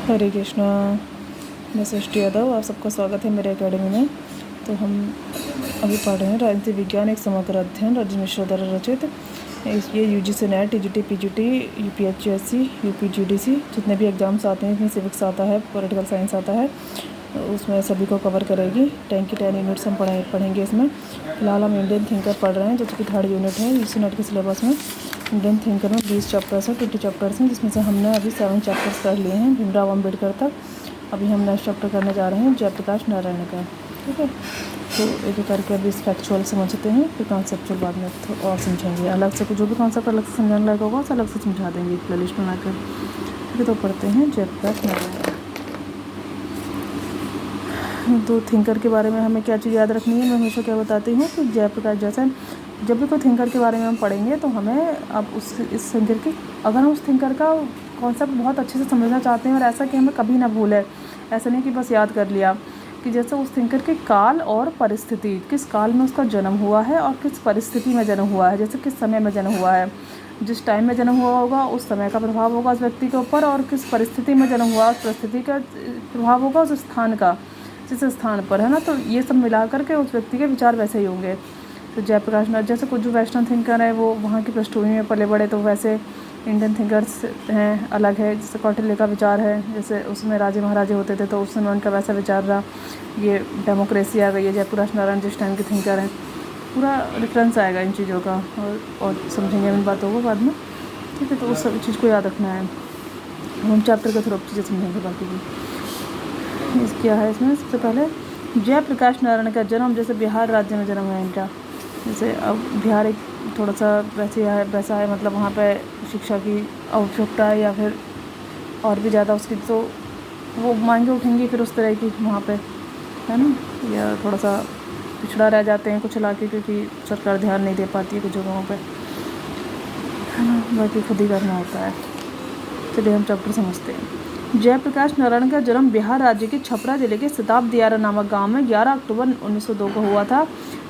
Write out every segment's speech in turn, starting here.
हरे कृष्णा। मैं सृष्टि यादव, आप सबका स्वागत है मेरे एकेडमी में। तो हम अभी पढ़ रहे हैं राजनीति विज्ञान एक समग्र अध्ययन, रजनी मिश्रा द्वारा रचित। ये UGC NET, TGT, PGT, UPHSC, UPGDC जितने भी एग्ज़ाम्स आते हैं, इसमें सिविक्स आता है, पॉलिटिकल साइंस आता है, उसमें सभी को कवर करेगी। 10 की 10 यूनिट्स हम पढ़ेंगे इसमें। फिलहाल हम इंडियन थिंकर पढ़ रहे हैं, जो कि 3rd यूनिट है यूजीसी नेट के सिलेबस में। इंडियन थिंकर में 20 चैप्टर्स हैं, 20 चैप्टर्स हैं, जिसमें से हमने अभी 7 चैप्टर्स कर लिए हैं भीमराव अम्बेडकर तक। अभी हम नेक्स्ट चैप्टर करने जा रहे हैं जयप्रकाश नारायण का। ठीक है, तो एक एक करके अभी इस फैक्चुअल समझते हैं, फिर कॉन्सेप्चुअल बाद में और समझेंगे। अलग से जो भी कॉन्सेप्ट अलग से समझाने लायक होगा उसे अलग से समझा देंगे प्ले लिस्ट बनाकर। ठीक है, तो पढ़ते हैं जयप्रकाश नारायण। तो थिंकर के बारे में हमें क्या चीज़ याद रखनी है, मैं हमेशा क्या बताती हूँ कि जयप्रकाश जैसे जब भी कोई थिंकर के बारे में हम पढ़ेंगे तो हमें अब इस थिंकर की, अगर हम उस थिंकर का कॉन्सेप्ट बहुत अच्छे से समझना चाहते हैं और ऐसा कि हमें कभी ना भूले, ऐसा नहीं कि बस याद कर लिया, कि जैसे उस थिंकर के काल और परिस्थिति, किस काल में उसका जन्म हुआ है और किस परिस्थिति में जन्म हुआ है, जैसे किस समय में जन्म हुआ है, जिस टाइम में जन्म हुआ होगा उस समय का प्रभाव होगा उस व्यक्ति के ऊपर, और किस परिस्थिति में जन्म हुआ उस परिस्थिति का प्रभाव होगा उस स्थान का, जिस स्थान पर, है ना। तो ये सब मिला करके उस व्यक्ति के विचार वैसे ही होंगे। तो जयप्रकाश नारायण जैसे कुछ जो वेस्टर्न थिंकर है वो वहाँ की पृष्ठभूमि में पले बड़े, तो वैसे इंडियन थिंकर्स हैं अलग है। जैसे कौटिल्य का विचार है, जैसे उसमें राजे महाराजे होते थे तो उस समय उनका वैसा विचार रहा। ये डेमोक्रेसी आ गई है, जयप्रकाश नारायण जिस टाइम के थिंकर हैं, पूरा डिफरेंस आएगा इन चीज़ों का, और समझेंगे इन बातों को बाद में। ठीक है, तो उस सब चीज़ को याद रखना है। हम चैप्टर के थ्रू चीज़ें समझेंगे बाकी की। क्या है इसमें, सबसे पहले जयप्रकाश नारायण का जन्म, जैसे बिहार राज्य में जन्म है इनका। जैसे अब बिहार एक थोड़ा सा वैसा है, मतलब वहाँ पे शिक्षा की आवश्यकता है या फिर और भी ज़्यादा उसकी, तो वो मांगे उठेंगी फिर उस तरह की वहाँ पे, है ना। या थोड़ा सा पिछड़ा रह जाते हैं कुछ इलाके, क्योंकि सरकार ध्यान नहीं दे पाती है कुछ जगहों पे, है ना। बाकी खुद ही करना होता है। चलिए हम चैप्टर समझते हैं। जयप्रकाश नारायण का जन्म बिहार राज्य के छपरा जिले के सिताब दियारा नामक गांव में 11 अक्टूबर 1902 को हुआ था।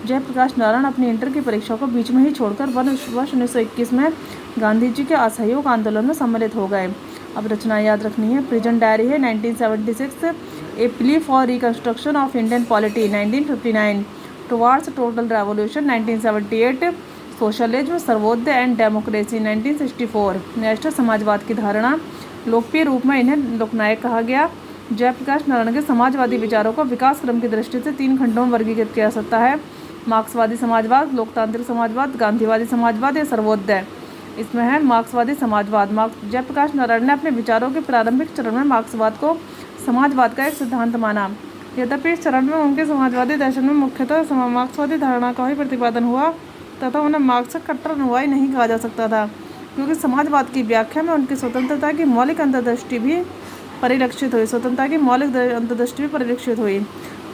जयप्रकाश नारायण अपनी इंटर की परीक्षा को बीच में ही छोड़कर वर्ष 1921 में गांधी जी के असहयोग आंदोलन में सम्मिलित हो गए। अब रचना याद रखनी है। प्रेजेंट डायरी है 1976, a plea for reconstruction of Indian polity 1959, towards total revolution 1978, socialism, Sarvodaya and democracy 1964, national समाजवाद की धारणा, लोकप्रिय रूप में इन्हें लोकनायक कहा गया। जयप्रकाश नारायण के समाजवादी विचारों को विकास क्रम की दृष्टि से 3 खंडों में वर्गीकृत किया जा सकता है: मार्क्सवादी समाजवाद, लोकतांत्रिक समाजवाद, गांधीवादी समाजवाद या सर्वोदय। इसमें है मार्क्सवादी समाजवाद। जयप्रकाश नारायण ने अपने विचारों के प्रारंभिक चरण में मार्क्सवाद को समाजवाद का एक सिद्धांत माना। यद्यपि इस चरण में उनके समाजवादी दर्शन में मुख्यतः मार्क्सवादी धारणा का ही प्रतिपादन हुआ तथा उन्हें मार्क्स का कट्टर अनुयायी नहीं कहा जा सकता था, क्योंकि समाजवाद की व्याख्या में उनकी स्वतंत्रता की मौलिक अंतर्दृष्टि भी परिलक्षित हुई।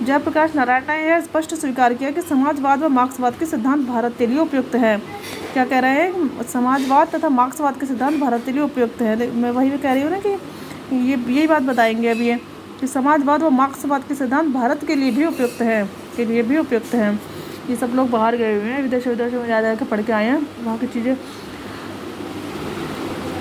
जयप्रकाश नारायण ने यह स्पष्ट स्वीकार किया कि समाजवाद व मार्क्सवाद के सिद्धांत भारत के लिए उपयुक्त हैं। क्या कह रहे हैं? समाजवाद तथा मार्क्सवाद के सिद्धांत भारत के लिए उपयुक्त है। मैं वही कह रही हूँ ना कि यही बात बताएंगे अभी ये, कि समाजवाद व मार्क्सवाद के सिद्धांत भारत के लिए भी उपयुक्त हैं, ये सब लोग बाहर गए हुए हैं, विदेशों में जा कर पढ़ के आए हैं, वहाँ की चीज़ें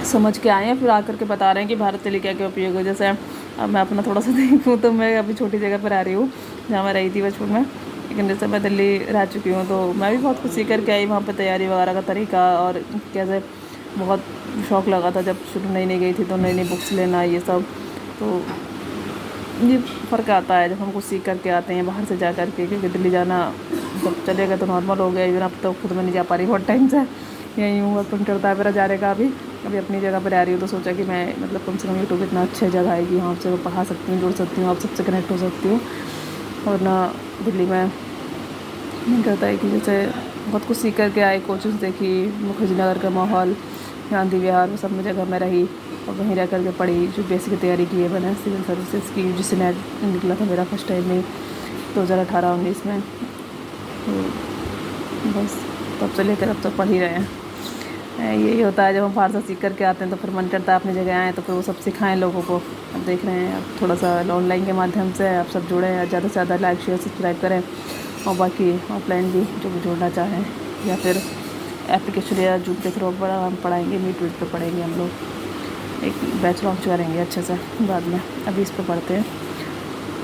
समझ के आए हैं, फिर आकर के बता रहे हैं कि भारत के लिए क्या क्या उपयोग है। जैसे अब मैं अपना थोड़ा सा देखूँ तो मैं अभी छोटी जगह पर आ रही हूँ जहाँ मैं रही थी बचपन में, लेकिन जैसे मैं दिल्ली रह चुकी हूँ तो मैं भी बहुत कुछ सीख करके आई वहाँ पर, तैयारी वगैरह का तरीका, और कैसे बहुत शौक़ लगा था जब शुरू नई गई थी तो नई बुक्स लेना, ये सब। तो ये फ़र्क आता है जब हम कुछ सीख करके आते हैं बाहर से जा कर के, क्योंकि दिल्ली जाना जब चलेगा तो नॉर्मल हो गया, इवन अब तो खुद में नहीं जा पा रही बहुत टाइम से, यहीं हूँ, अपन करता है मेरा जाने का। अभी अपनी जगह पर आ रही हूँ तो सोचा कि मैं मतलब कम से कम यूट्यूब इतना अच्छी जगह आएगी, वहाँ से पढ़ा सकती हूँ, जुड़ सकती हूँ, आप सबसे कनेक्ट हो सकती हूँ। और ना दिल्ली में मन करता है कि जैसे बहुत कुछ सीख करके आए, कोचिंग देखी, मुखर्जी नगर का माहौल, गांधी विहार, वो सब में जगह में रही और वहीं रह करके पढ़ी। जो बेसिक तैयारी की है मैंने सिविल सर्विसेज की, यूजीसी नेट निकला था मेरा फर्स्ट टाइम में 2018-19 में। तो बस तब से लेकर अब तक पढ़ ही रहे हैं। यही होता है जब हम बाहर से सीख करके आते हैं तो फिर मन करता है अपनी जगह आएँ तो फिर वो सब सिखाएं लोगों को। अब देख रहे हैं, अब थोड़ा सा ऑनलाइन के माध्यम से आप सब जुड़े हैं, ज़्यादा से ज़्यादा लाइक शेयर सब्सक्राइब करें, और बाकी ऑफलाइन भी जो भी जोड़ना चाहें, या फिर एप्लीकेशन या जूम के थ्रू हम पढ़ाएंगे, मीट पे पढ़ेंगे हम लोग। एक बैच लॉन्च करेंगे अच्छे से बाद में, अभी इस पर पढ़ते हैं।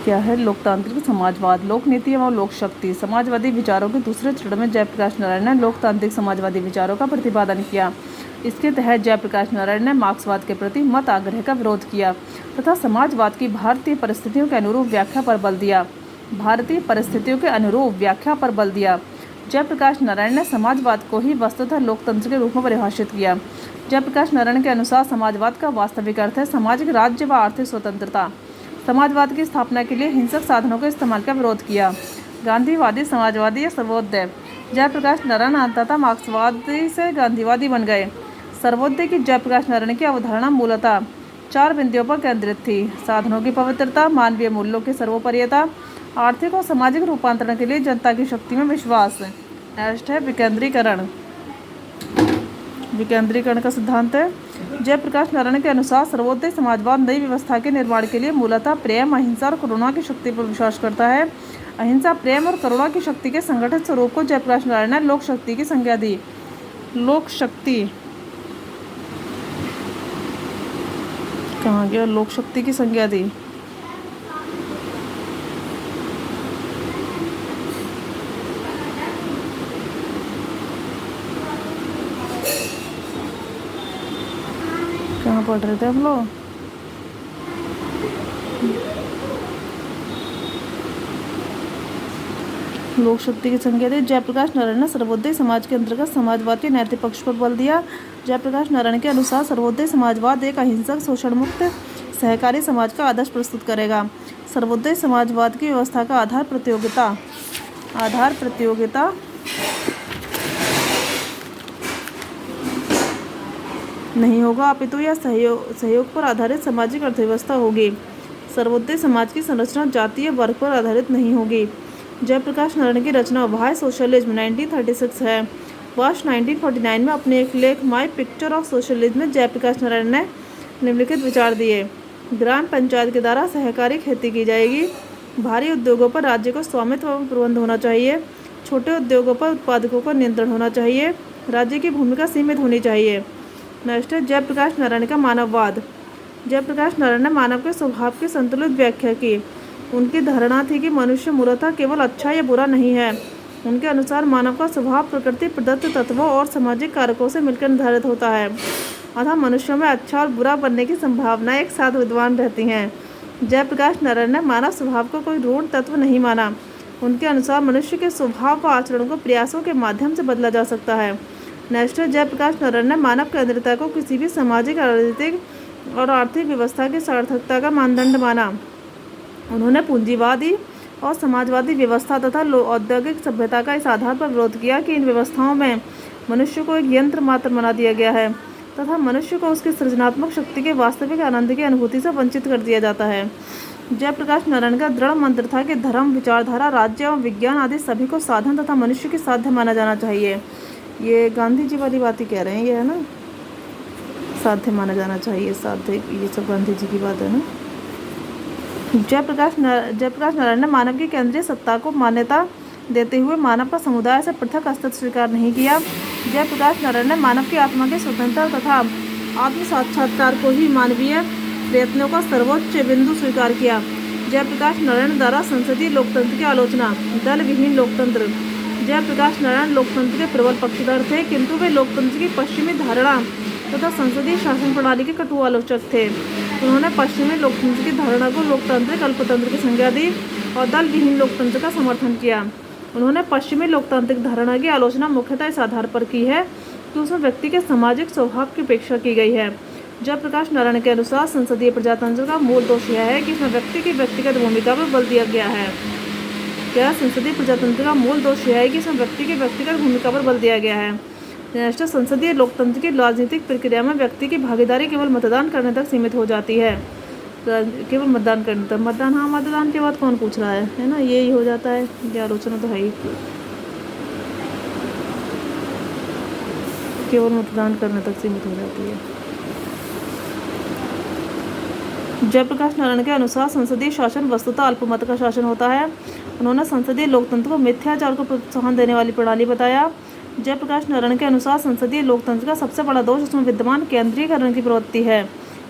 क्या है लोकतांत्रिक समाजवाद, लोक नीति एवं लोक शक्ति। समाजवादी विचारों के दूसरे चरण में जयप्रकाश नारायण ने लोकतांत्रिक समाजवादी विचारों का प्रतिपादन किया। इसके तहत जयप्रकाश नारायण ने मार्क्सवाद के प्रति मत आग्रह का विरोध किया तथा समाजवाद की भारतीय परिस्थितियों के अनुरूप व्याख्या पर बल दिया। जयप्रकाश नारायण ने समाजवाद को ही वस्तुतः लोकतंत्र के रूप में परिभाषित किया। जयप्रकाश नारायण के अनुसार समाजवाद का वास्तविक अर्थ है सामाजिक राज्य व आर्थिक स्वतंत्रता। समाजवाद की स्थापना के लिए हिंसक साधनों के इस्तेमाल का विरोध किया। गांधीवादी, समाजवादी या सर्वोदय। जयप्रकाश नारायण अंततः मार्क्सवादी से गांधीवादी बन गए। सर्वोदय की जयप्रकाश नारायण की अवधारणा मूलतः 4 बिंदुओं पर केंद्रित थी: साधनों की पवित्रता, मानवीय मूल्यों की सर्वोपरियता, आर्थिक और सामाजिक रूपांतरण के लिए जनता की शक्ति में विश्वास। नेक्स्ट है विकेंद्रीकरण। विकेंद्रीकरण का सिद्धांत है जयप्रकाश नारायण के अनुसार सर्वोदय समाजवाद नई व्यवस्था के निर्माण के लिए मूलतः प्रेम, अहिंसा और करुणा की शक्ति पर विश्वास करता है। अहिंसा, प्रेम और करुणा की शक्ति के संगठित स्वरूप को जयप्रकाश नारायण ने लोक शक्ति की संज्ञा दी। लोक शक्ति कहाँ गया? लोक शक्ति की संज्ञा दी। कहाँ पढ़ रहे थे हम लोग? लोक शक्ति की संज्ञा दी। जयप्रकाश नारायण ने सर्वोदय समाज के अंतर्गत समाजवाद के नैतिक पक्ष पर बल दिया। जयप्रकाश नारायण के अनुसार सर्वोदय समाजवाद एक अहिंसक, शोषण मुक्त, सहकारी समाज का आदर्श प्रस्तुत करेगा। सर्वोदय समाजवाद की व्यवस्था का आधार प्रतियोगिता नहीं होगा, अपितु यह सहयोग पर आधारित सामाजिक अर्थव्यवस्था होगी। सर्वोदय समाज की संरचना जातीय वर्ग पर आधारित नहीं होगी। जयप्रकाश नारायण की रचना वाई सोशलिज्म 1936 है। वर्ष 1949 में अपने एक लेख माई पिक्चर ऑफ सोशलिज्म में जयप्रकाश नारायण ने निम्नलिखित विचार दिए। ग्राम पंचायत के द्वारा सहकारी खेती की जाएगी। भारी उद्योगों पर राज्य को स्वामित्व एवं प्रबंध होना चाहिए। छोटे उद्योगों पर उत्पादकों का नियंत्रण होना चाहिए। राज्य की भूमिका सीमित होनी चाहिए। नेक्स्ट है जयप्रकाश नारायण का मानववाद। जयप्रकाश नारायण ने मानव के स्वभाव की संतुलित व्याख्या की। उनकी धारणा थी कि मनुष्य मूलतः केवल अच्छा या बुरा नहीं है। उनके अनुसार मानव का स्वभाव प्रकृति प्रदत्त तत्वों और सामाजिक कारकों से मिलकर निर्धारित होता है। अतः मनुष्यों में अच्छा और बुरा बनने की संभावना एक साथ विद्यमान रहती हैं। जयप्रकाश नारायण ने मानव स्वभाव को कोई ऋण तत्व नहीं माना। उनके अनुसार मनुष्य के स्वभाव व आचरण को प्रयासों के माध्यम से बदला जा सकता है। नेक्स्ट जयप्रकाश नारायण ने मानव केंद्रिता को किसी भी सामाजिक, राजनीतिक और आर्थिक व्यवस्था की सार्थकता का मानदंड माना। उन्होंने पूंजीवादी और समाजवादी व्यवस्था तथा औद्योगिक सभ्यता का इस आधार पर विरोध किया कि इन व्यवस्थाओं में मनुष्य को एक यंत्र मात्र बना दिया गया है तथा मनुष्य को उसकी सृजनात्मक शक्ति के वास्तविक आनंद की अनुभूति से वंचित कर दिया जाता है। जयप्रकाश नारायण का दृढ़ मंत्र था कि धर्म, विचारधारा, राज्य एवं विज्ञान आदि सभी को साधन तथा मनुष्य की साध्य माना जाना चाहिए। ये गांधी जी वाली बात ही कह रहे हैं, ये है ना, साध्य माना जाना चाहिए, साध्य, ये सब गांधी जी की बात है ना। जयप्रकाश नारायण ने मानव की केंद्रीय सत्ता को मान्यता देते हुए मानव का समुदाय से पृथक अस्तित्व स्वीकार नहीं किया। जयप्रकाश नारायण ने मानव की आत्मा के स्वतंत्रता तथा आत्म साक्षात्कार को ही मानवीय प्रयत्नों का सर्वोच्च बिंदु स्वीकार किया। जयप्रकाश नारायण द्वारा संसदीय लोकतंत्र की आलोचना। दल विहीन लोकतंत्र। जयप्रकाश नारायण लोकतंत्र के प्रबल पक्षधर थे, किंतु वे लोकतंत्र की पश्चिमी धारणा तथा संसदीय शासन प्रणाली के कटु आलोचक थे। उन्होंने पश्चिमी लोकतंत्र की धारणा को लोकतांत्रिक अल्पतंत्र की संज्ञा दी और दल विहीन लोकतंत्र का समर्थन किया। उन्होंने पश्चिमी लोकतांत्रिक धारणा की आलोचना मुख्यतः इस आधार पर की है कि उसमें व्यक्ति के सामाजिक स्वभाव की उपेक्षा की गई है। जयप्रकाश नारायण के अनुसार संसदीय प्रजातंत्र का मूल दोष यह है कि इसमें व्यक्ति की व्यक्तिगत भूमिका पर बल दिया गया है। क्या संसदीय प्रजातंत्र का मूल दोष यह है कि इसमें व्यक्ति की व्यक्तिगत भूमिका पर बल दिया गया है। राष्ट्र संसदीय लोकतंत्र की राजनीतिक प्रक्रिया में व्यक्ति की भागीदारी केवल मतदान करने तक सीमित हो जाती है। केवल मतदान करने तक, मतदान, हाँ, मतदान के बाद कौन पूछ रहा है ना, यही हो जाता है। ये आलोचना तो है ही, केवल मतदान करने तक सीमित हो जाती है। जयप्रकाश नारायण के अनुसार संसदीय शासन वस्तुतः अल्पमत का शासन होता है। उन्होंने संसदीय लोकतंत्र को मिथ्याचार को प्रोत्साहन देने वाली प्रणाली बताया। जयप्रकाश नारायण के अनुसार संसदीय लोकतंत्र का सबसे बड़ा दोष उसमें विद्यमान केंद्रीयकरण की प्रवृत्ति है।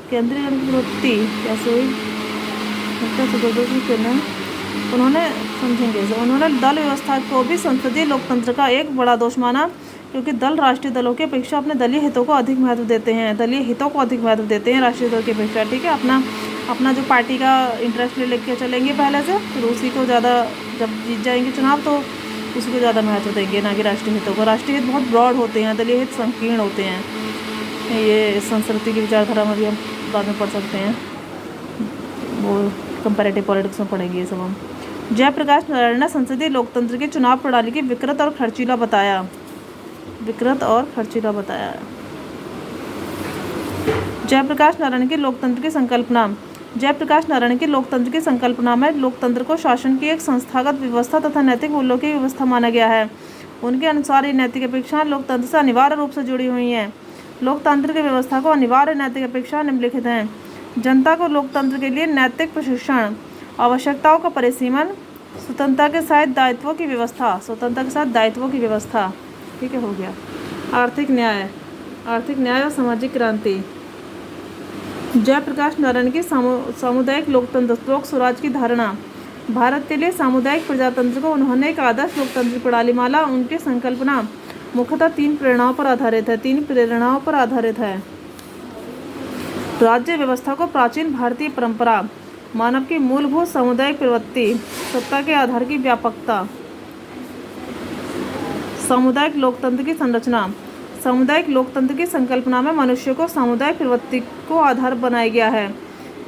केंद्रीकरण की प्रवृत्ति कैसे हुई, उन्होंने समझेंगे। उन्होंने दल व्यवस्था को भी संसदीय लोकतंत्र का एक बड़ा दोष माना, क्योंकि दल राष्ट्रीय दलों की अपेक्षा अपने दलीय हितों को अधिक महत्व देते हैं, दलीय हितों को अधिक महत्व देते हैं राष्ट्रीय दलों की अपेक्षा। ठीक है, अपना जो पार्टी का इंटरेस्ट ले लेके चलेंगे पहले से, फिर उसी को ज़्यादा, जब जीत जाएंगे चुनाव तो उसी को ज़्यादा महत्व देंगे, ना कि राष्ट्रीय हितों को। राष्ट्रीय हित बहुत ब्रॉड होते हैं, दलीय हित संकीर्ण होते हैं। ये संस्कृति की विचारधारा में भी हम बाद में पढ़ सकते हैं, वो कंपैरेटिव पॉलिटिक्स में पढ़ेंगे ये सब हम। जयप्रकाश नारायण ने संसदीय लोकतंत्र की चुनाव प्रणाली की विकृत और खर्चीला बताया, विकृत और खर्चीला बताया। जयप्रकाश नारायण की लोकतंत्र की संकल्पना। जयप्रकाश नारायण की लोकतंत्र की संकल्पना में लोकतंत्र को शासन की एक संस्थागत व्यवस्था तथा नैतिक मूल्यों की व्यवस्था माना गया है। उनके अनुसार ये नैतिक अपेक्षाएं लोकतंत्र से अनिवार्य रूप से जुड़ी हुई हैं। लोकतंत्र की व्यवस्था को अनिवार्य नैतिक अपेक्षा निम्नलिखित हैं। जनता को लोकतंत्र के लिए नैतिक प्रशिक्षण, आवश्यकताओं का परिसीमन, स्वतंत्रता के साथ दायित्वों की व्यवस्था, स्वतंत्रता के साथ दायित्वों की व्यवस्था। ठीक है, हो गया। आर्थिक न्याय, आर्थिक न्याय और सामाजिक क्रांति। जयप्रकाश नारायण की सामुदायिक लोकतंत्र, लोक स्वराज की धारणा। भारत के लिए सामुदायिक प्रजातंत्र को उन्होंने एक आदर्श लोकतंत्र प्रणाली माना। उनकी संकल्पना मुख्यतः 3 प्रेरणाओं पर आधारित है, 3 प्रेरणाओं पर आधारित है। राज्य व्यवस्था को प्राचीन भारतीय परंपरा, मानव की मूलभूत सामुदायिक प्रवृत्ति, सत्ता के आधार की व्यापकता। सामुदायिक लोकतंत्र की संरचना। सामुदायिक लोकतंत्र की संकल्पना में मनुष्य को सामुदायिक प्रवृत्ति को आधार बनाया गया है।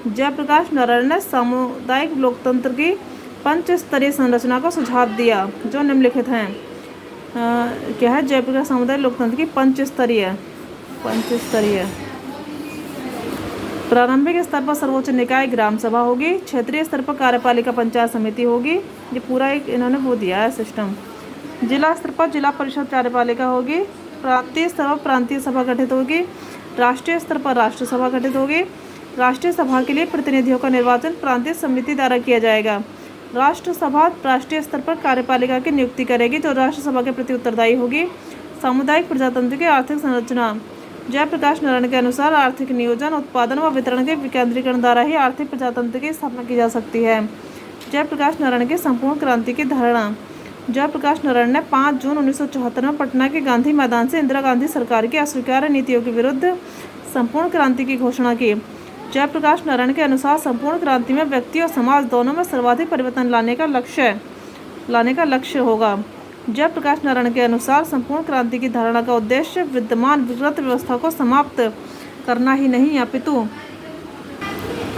जयप्रकाश नारायण ने सामुदायिक लोकतंत्र की 5 स्तरीय संरचना को सुझाव दिया, जो निम्नलिखित हैं। क्या है जयप्रकाश सामुदायिक लोकतंत्र की 5 स्तरीय प्रारंभिक स्तर पर सर्वोच्च निकाय ग्राम सभा होगी, क्षेत्रीय स्तर पर कार्यपालिका पंचायत समिति होगी। ये पूरा एक इन्होंने वो दिया है सिस्टम। जिला स्तर पर जिला परिषद कार्यपालिका होगी, प्रांतीय स्तर पर प्रांतीय सभा गठित होगी, राष्ट्रीय स्तर पर राष्ट्र सभा गठित होगी। राष्ट्रीय सभा के लिए प्रतिनिधियों का निर्वाचन प्रांतीय समिति द्वारा किया जाएगा। राष्ट्र सभा राष्ट्रीय स्तर पर कार्यपालिका की नियुक्ति करेगी, जो राष्ट्र सभा के प्रति उत्तरदायी होगी। सामुदायिक प्रजातंत्र की आर्थिक संरचना। जयप्रकाश नारायण के अनुसार आर्थिक नियोजन, उत्पादन व वितरण के विकेंद्रीकरण द्वारा ही आर्थिक प्रजातंत्र की स्थापना की जा सकती है। जयप्रकाश नारायण की संपूर्ण क्रांति की धारणा। जयप्रकाश नारायण ने 5 जून 1974 में पटना के गांधी मैदान से इंदिरा गांधी सरकार की अस्वीकार्य नीतियों के विरुद्ध संपूर्ण क्रांति की घोषणा की। जयप्रकाश नारायण के अनुसार संपूर्ण क्रांति में व्यक्ति और समाज दोनों में सर्वाधिक परिवर्तन लाने का लक्ष्य होगा। जयप्रकाश नारायण के अनुसार संपूर्ण क्रांति की धारणा का उद्देश्य विद्यमान विकृत व्यवस्था को समाप्त करना ही नहीं,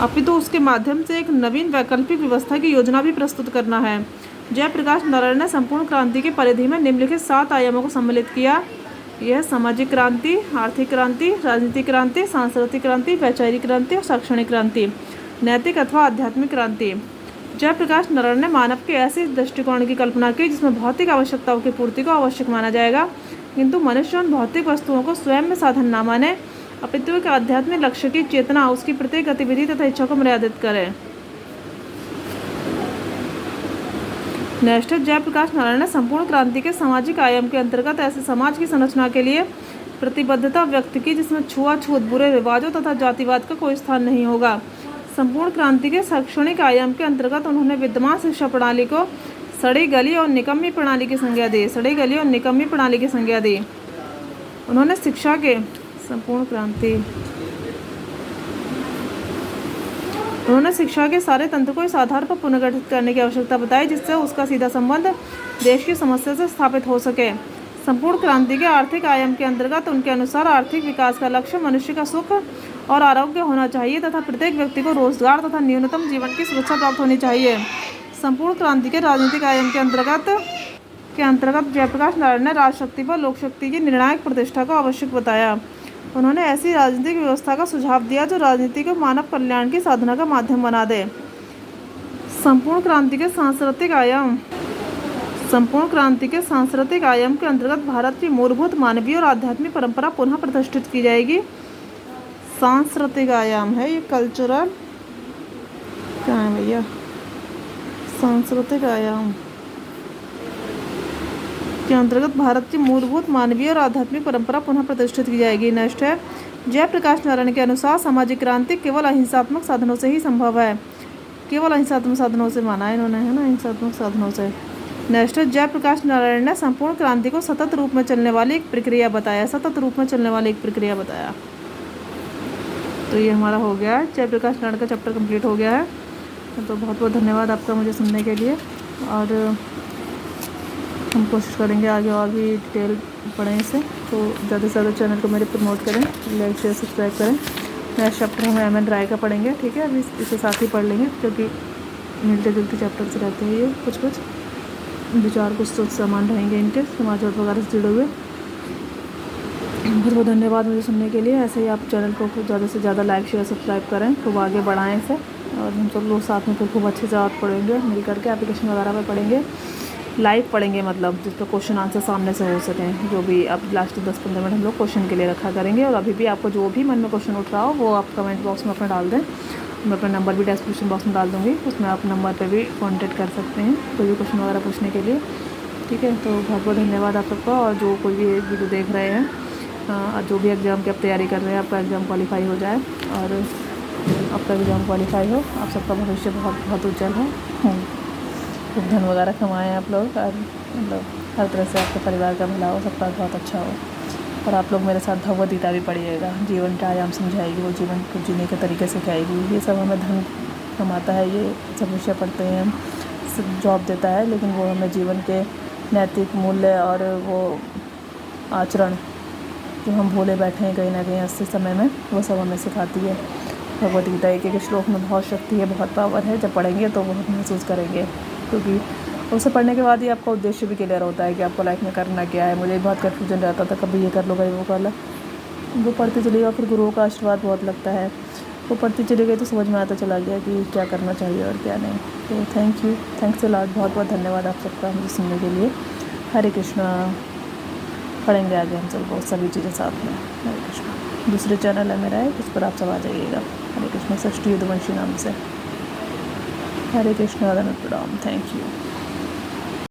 अपितु उसके माध्यम से एक नवीन वैकल्पिक व्यवस्था की योजना भी प्रस्तुत करना है। जयप्रकाश नारायण ने संपूर्ण क्रांति की परिधि में निम्नलिखित 7 आयामों को सम्मिलित किया। यह सामाजिक क्रांति, आर्थिक क्रांति, राजनीतिक क्रांति, सांस्कृतिक क्रांति, वैचारिक क्रांति और शैक्षणिक क्रांति, नैतिक अथवा आध्यात्मिक क्रांति। जयप्रकाश नारायण ने मानव के ऐसे दृष्टिकोण की कल्पना की जिसमें भौतिक आवश्यकताओं की पूर्ति को आवश्यक माना जाएगा, किंतु मनुष्य उन भौतिक वस्तुओं को स्वयं में साधन न माने, अपितु एक आध्यात्मिक लक्ष्य की चेतना उसकी प्रत्येक गतिविधि तथा इच्छा को मर्यादित करे। नेक्स्ट, जयप्रकाश नारायण ने संपूर्ण क्रांति के सामाजिक आयाम के अंतर्गत ऐसे समाज की संरचना के लिए प्रतिबद्धता व्यक्त की जिसमें छुआछूत, बुरे रिवाजों तथा जातिवाद का कोई स्थान नहीं होगा। संपूर्ण क्रांति के शैक्षणिक आयाम के अंतर्गत उन्होंने विद्यमान शिक्षा प्रणाली को सड़ी गली और निकम्मी प्रणाली की संज्ञा दी। उन्होंने शिक्षा के उन्होंने शिक्षा के सारे तंत्र को इस आधार पर पुनर्गठित करने की आवश्यकता बताई जिससे उसका सीधा संबंध देश की समस्या से स्थापित हो सके। संपूर्ण क्रांति के आर्थिक आयाम के अंतर्गत उनके अनुसार आर्थिक विकास का लक्ष्य मनुष्य का सुख और आरोग्य होना चाहिए तथा प्रत्येक व्यक्ति को रोजगार तथा न्यूनतम जीवन की सुरक्षा प्राप्त होनी चाहिए। संपूर्ण क्रांति के राजनीतिक आयाम के अंतर्गत जयप्रकाश नारायण ने राजशक्ति पर लोकशक्ति की निर्णायक प्रतिष्ठा को आवश्यक बताया। उन्होंने ऐसी राजनीतिक व्यवस्था का सुझाव दिया जो राजनीति को मानव कल्याण की साधना का माध्यम बना दे। संपूर्ण क्रांति के सांस्कृतिक आयाम के अंतर्गत भारत की मूलभूत मानवीय और आध्यात्मिक परंपरा पुनः प्रतिष्ठित की जाएगी। सांस्कृतिक आयाम है ये, कल्चरल क्या है भैया, सांस्कृतिक आयाम के अंतर्गत भारत की मूलभूत मानवीय और आध्यात्मिक परंपरा पुनः प्रतिष्ठित की जाएगी। नेक्स्ट है, जयप्रकाश नारायण के अनुसार सामाजिक क्रांति केवल अहिंसात्मक साधनों से ही संभव है। केवल अहिंसात्मक साधनों से माना है इन्होंने, है ना, अहिंसात्मक साधनों से। नेक्स्ट, जयप्रकाश नारायण ने संपूर्ण क्रांति को सतत रूप में चलने वाली एक प्रक्रिया बताया। सतत रूप में चलने वाली एक प्रक्रिया बताया। तो ये हमारा हो गया है, जयप्रकाश नारायण का चैप्टर कंप्लीट हो गया है। तो बहुत बहुत धन्यवाद आपका मुझे सुनने के लिए, और हम कोशिश करेंगे आगे और भी डिटेल पढ़ें इसे। तो ज़्यादा से ज़्यादा चैनल को मेरे प्रमोट करें, लाइक शेयर सब्सक्राइब करें। नेक्स्ट चैप्टर हम एम एन राय का पढ़ेंगे, ठीक है। अभी इसे साथ ही पढ़ लेंगे क्योंकि मिलते जुलते चैप्टर्स रहते हैं ये, कुछ विचार कुछ सोच सामान रहेंगे इनके समाचार वगैरह से जुड़े हुए। बहुत बहुत धन्यवाद मुझे सुनने के लिए। ऐसे ही आप चैनल को ज़्यादा से ज़्यादा लाइक शेयर सब्सक्राइब करें, खूब आगे बढ़ाएं इसे, और हम सब लोग साथ में फिर खूब अच्छे से आप पढ़ेंगे, मिल करके एप्लीकेशन वगैरह पर पढ़ेंगे, लाइव पढ़ेंगे, मतलब जिस पर क्वेश्चन आंसर सामने से हो सकें। जो भी आप लास्ट 10-15 मिनट हम लोग क्वेश्चन के लिए रखा करेंगे। और अभी भी आपको जो भी मन में क्वेश्चन उठ रहा हो वो आप कमेंट बॉक्स में अपना डाल दें। मैं अपना नंबर भी डिस्क्रिप्शन बॉक्स में डाल दूँगी, उसमें आप नंबर पर भी कॉन्टेक्ट कर सकते हैं कोई भी क्वेश्चन वगैरह पूछने के लिए, ठीक है। तो बहुत बहुत धन्यवाद आप सबका। और जो कोई भी वीडियो देख रहे हैं, जो भी एग्ज़ाम की आप तैयारी कर रहे हैं, आपका एग्ज़ाम क्वालिफाई हो जाए और आपका एग्ज़ाम क्वालिफाई हो, आप सबका भविष्य बहुत बहुत उज्जवल हो, खूब धन वगैरह कमाएँ आप लोग, और मतलब हर तरह से आपके परिवार का भला हो, सबका बहुत अच्छा हो। और आप लोग मेरे साथ भगवद गीता भी पढ़िएगा, जीवन का आयाम समझाएगी, वो जीवन को जीने के तरीके सिखाएगी। ये सब हमें धन कमाता है, ये सब विषय पढ़ते हैं हम, जॉब देता है, लेकिन वो हमें जीवन के नैतिक मूल्य और वो आचरण जो हम भूले बैठे हैं कहीं ना कहीं आज से समय में, वो सब हमें सिखाती है भगवद गीता। एक एक श्लोक में बहुत शक्ति है, बहुत पावर है। जब पढ़ेंगे तो बहुत महसूस करेंगे, क्योंकि उसे पढ़ने के बाद ही आपका उद्देश्य भी क्लियर होता है कि आपको लाइफ में करना क्या है। मुझे बहुत कन्फ्यूजन रहता था, कभी ये कर लो, कभी वो कर लो। वो पढ़ती चली गई, फिर गुरुओं का आशीर्वाद बहुत लगता है। वो पढ़ती चली गई तो समझ में आता चला गया कि क्या करना चाहिए और क्या नहीं। तो thank you, thanks a lot, बहुत बहुत धन्यवाद आप सबका मुझे सुनने के लिए। हरे कृष्णा। पढ़ेंगे आगे हम सब बहुत सभी चीज़ें साथ में। हरे कृष्णा। दूसरे चैनल है मेरा है, उस पर आप सब आ जाइएगा। हरे कृष्णा षष्ठी युद्धवंशी नाम से। हरे कृष्णा, धन्यवाद, प्रणाम, थैंक यू।